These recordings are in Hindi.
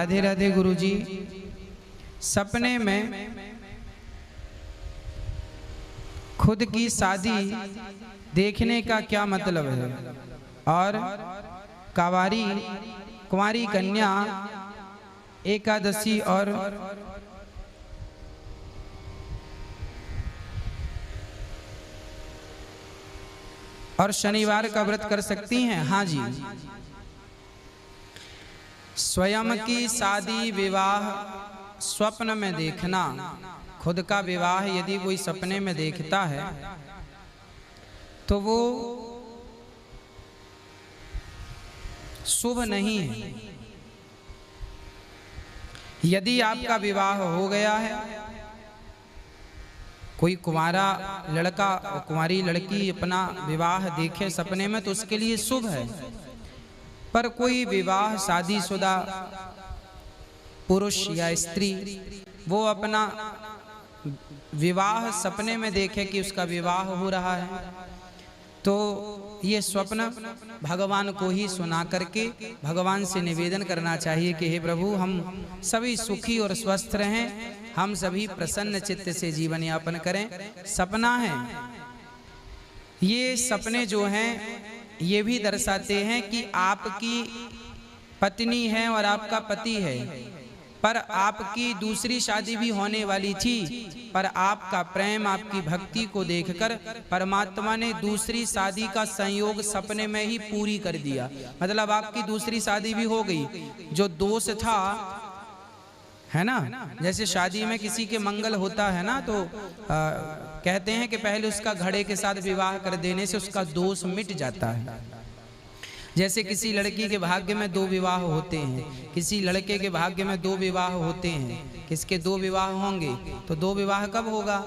राधे राधे गुरुजी। सपने में खुद की शादी देखने का क्या मतलब है? और कुंवारी कन्या एकादशी और शनिवार का व्रत कर सकती हैं? हाँ जी। स्वयं की शादी विवाह स्वप्न में देखना, खुद का विवाह यदि कोई सपने में देखता है तो वो शुभ नहीं है। यदि आपका विवाह हो गया है, कोई कुंवारा लड़का और कुंवारी लड़की अपना विवाह देखे सपने में तो उसके लिए शुभ है। पर कोई विवाह शादीशुदा पुरुष या स्त्री वो अपना विवाह सपने में देखे कि उसका विवाह हो रहा है, तो ये स्वप्न भगवान को ही सुना करके भगवान से निवेदन करना चाहिए कि हे प्रभु, हम सभी सुखी और स्वस्थ रहें, हम सभी प्रसन्न चित्त से जीवन यापन करें। सपना है, ये सपने जो हैं ये भी दर्शाते हैं कि आपकी पत्नी है और आपका पति है, पर आपकी दूसरी शादी भी होने वाली थी, पर आपका प्रेम, आपकी भक्ति को देखकर परमात्मा ने दूसरी शादी का संयोग सपने में ही पूरी कर दिया। मतलब आपकी दूसरी शादी भी हो गई। जो दोष था है ना, जैसे शादी में किसी के मंगल होता है ना तो कहते हैं कि पहले उसका घड़े के साथ विवाह कर देने से उसका दोष मिट जाता है। जैसे किसी लड़की के भाग्य में 2 विवाह होते हैं, किसी लड़के के भाग्य में 2 विवाह होते हैं। किसके 2 विवाह होंगे? तो 2 विवाह कब होगा?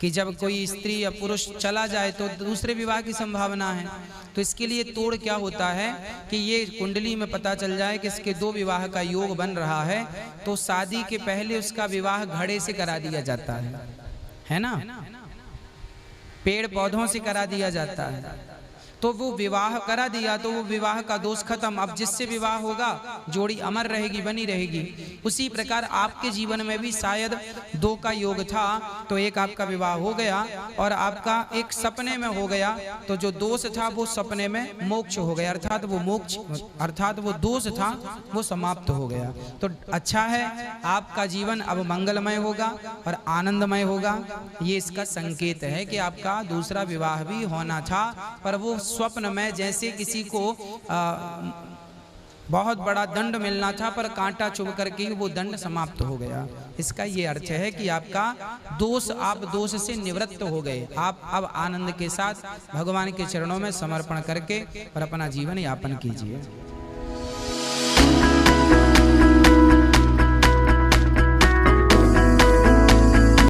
कि जब कोई स्त्री या पुरुष चला जाए तो दूसरे विवाह की संभावना है। तो इसके लिए तोड़ क्या होता है कि ये कुंडली में पता चल जाए कि इसके 2 विवाह का योग बन रहा है, तो शादी के पहले उसका विवाह घड़े से करा दिया जाता है ना, पेड़ पौधों से करा दिया जाता है। तो वो विवाह करा दिया तो वो विवाह का दोष खत्म। अब जिससे विवाह होगा जोड़ी अमर रहेगी, बनी रहेगी। उसी प्रकार आपके जीवन में भी शायद 2 का योग था, तो एक आपका विवाह हो गया और आपका एक सपने में हो गया, तो जो दोष था वो सपने में मोक्ष हो गया, अर्थात वो मोक्ष अर्थात वो दोष था वो समाप्त हो गया। तो अच्छा है, आपका जीवन अब मंगलमय होगा और आनंदमय होगा। ये इसका संकेत है कि आपका दूसरा विवाह भी होना था, पर वो स्वप्न में जैसे किसी को बहुत बड़ा दंड मिलना था पर कांटा चुभ करके वो दंड समाप्त हो गया। इसका ये अर्थ है कि आपका दोष, आप दोष से निवृत्त हो गए। आप अब आनंद के साथ भगवान के चरणों में समर्पण करके और अपना जीवन यापन कीजिए।